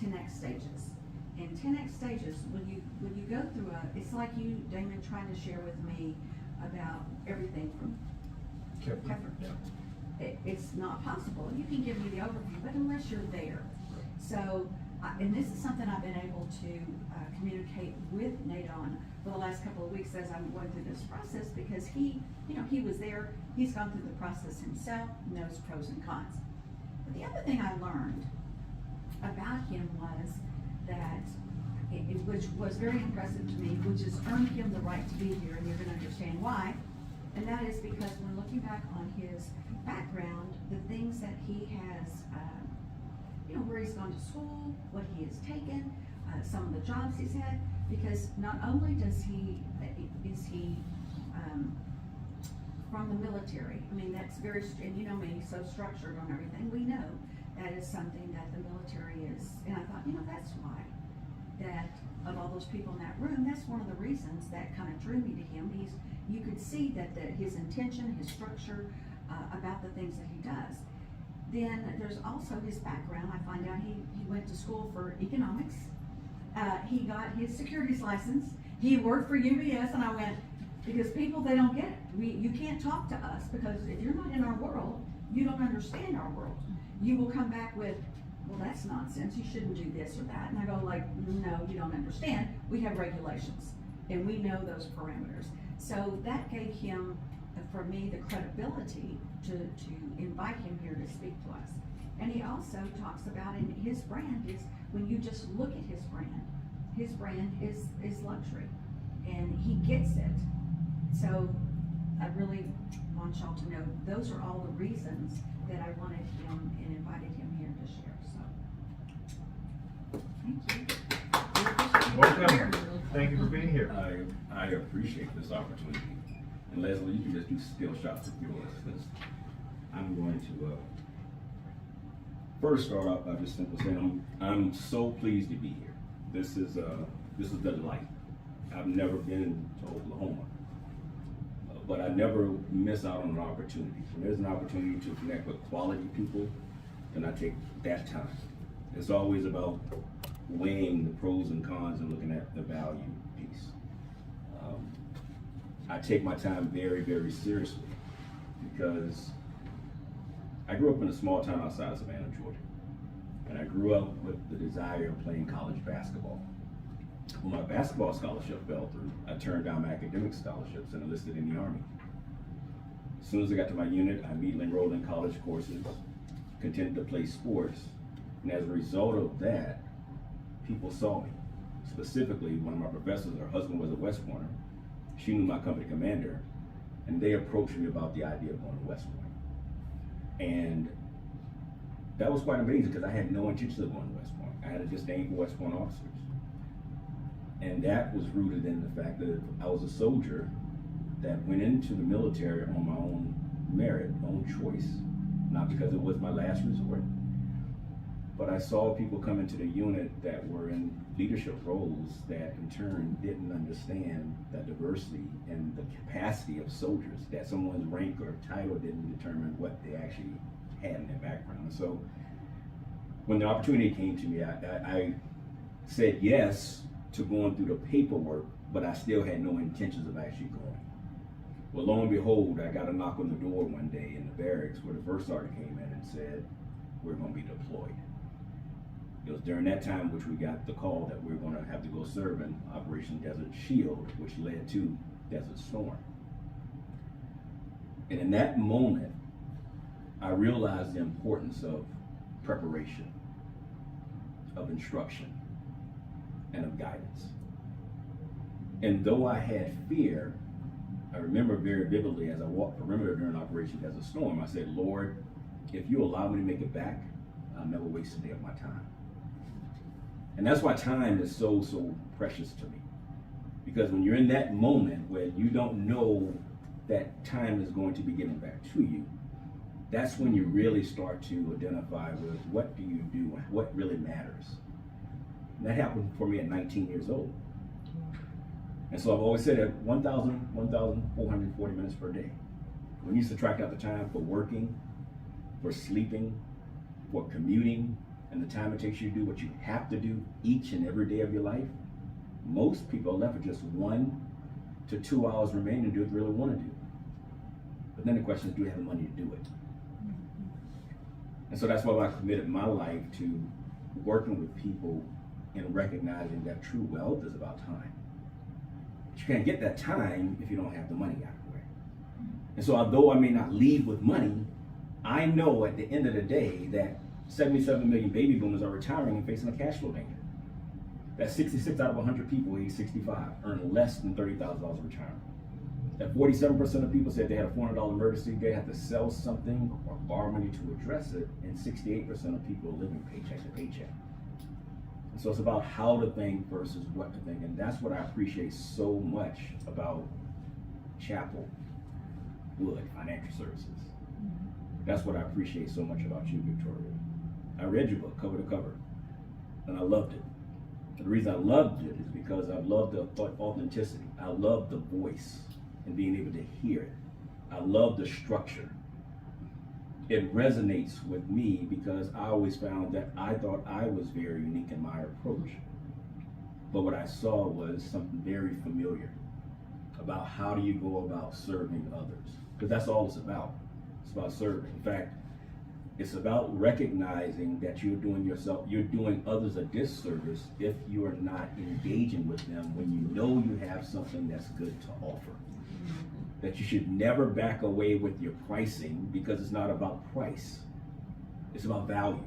10X stages. And 10X stages, when you go through it's like you, Damon, trying to share with me about everything from Kefir. Yeah. It's not possible. You can give me the overview, but unless you're there. So, and this is something I've been able to communicate with Nate on for the last couple of weeks as I'm going through this process, because he was there, he's gone through the process himself, knows pros and cons. But the other thing I learned about him was that, which was very impressive to me, which has earned him the right to be here, and you're going to understand why. And that is because when looking back on his background, the things that he has, where he's gone to school, what he has taken, some of the jobs he's had, because not only is he from the military. I mean, that's very, and you know me, so structured on everything. We know that is something that the military is, and I thought, that's why, that of all those people in that room, that's one of the reasons that kind of drew me to him. You could see that his intention, his structure, about the things that he does. Then there's also his background. I find out he went to school for economics. He got his securities license. He worked for UBS, and I went, because people, they don't get it. You can't talk to us, because if you're not in our world, you don't understand our world. You will come back with, well, that's nonsense. You shouldn't do this or that. And I go like, no, you don't understand. We have regulations, and we know those parameters. So that gave him, for me, the credibility to invite him here to speak to us. And he also talks about, and his brand is, when you just look at his brand is luxury, and he gets it. So I really want y'all to know those are all the reasons that I wanted him and invited him here to share. So thank you. Welcome. Thank you for being here. I appreciate this opportunity. And Leslie, you can just do skill shots if you want, because I'm going to first start off by just simply saying I'm so pleased to be here. This is the light. I've never been to Oklahoma, but I never miss out on an opportunity. When there's an opportunity to connect with quality people, then I take that time. It's always about weighing the pros and cons and looking at the value piece. I take my time very, very seriously, because I grew up in a small town outside of Savannah, Georgia. And I grew up with the desire of playing college basketball. When my basketball scholarship fell through, I turned down my academic scholarships and enlisted in the Army. As soon as I got to my unit, I immediately enrolled in college courses, continued to play sports, and as a result of that, people saw me. Specifically, one of my professors, her husband was a West Pointer. She knew my company commander, and they approached me about the idea of going to West Point. And that was quite amazing, because I had no intention of going to West Point. I had a disdain for West Point officers. And that was rooted in the fact that I was a soldier that went into the military on my own merit, own choice, not because it was my last resort. But I saw people come into the unit that were in leadership roles that in turn didn't understand the diversity and the capacity of soldiers, that someone's rank or title didn't determine what they actually had in their background. And so when the opportunity came to me, I said yes to going through the paperwork, but I still had no intentions of actually going. Well, lo and behold, I got a knock on the door one day in the barracks where the first sergeant came in and said, we're going to be deployed. It was during that time which we got the call that we were going to have to go serve in Operation Desert Shield, which led to Desert Storm. And in that moment, I realized the importance of preparation, of instruction, and of guidance. And though I had fear, I remember very vividly as I walked perimeter during Operation Desert Storm, I said, Lord, if you allow me to make it back, I'll never waste a day of my time. And that's why time is so, so precious to me. Because when you're in that moment where you don't know that time is going to be given back to you, that's when you really start to identify with what do you do and what really matters. And that happened for me at 19 years old. And so I've always said that 1,440 minutes per day. When you subtract out the time for working, for sleeping, for commuting, and the time it takes you to do what you have to do each and every day of your life, most people are left with just 1 to 2 hours remaining to do what they really want to do. But then the question is, do they have the money to do it? And so that's why I committed my life to working with people and recognizing that true wealth is about time. But you can't get that time if you don't have the money out of the way. And so although I may not leave with money, I know at the end of the day that 77 million baby boomers are retiring and facing a cash flow danger. That 66 out of 100 people age 65 earn less than $30,000 in retirement. That 47% of people said they had a $400 emergency, they had to sell something or borrow money to address it, and 68% of people are living paycheck to paycheck. And so it's about how to think versus what to think, and that's what I appreciate so much about ChappelWood Financial Services. That's what I appreciate so much about you, Victoria. I read your book cover to cover, and I loved it. And the reason I loved it is because I love the authenticity. I love the voice and being able to hear it. I love the structure. It resonates with me because I always found that I thought I was very unique in my approach. But what I saw was something very familiar about how do you go about serving others. Because that's all it's about. It's about serving. In fact, it's about recognizing that you're doing others a disservice if you are not engaging with them when you know you have something that's good to offer. That you should never back away with your pricing because it's not about price. It's about value.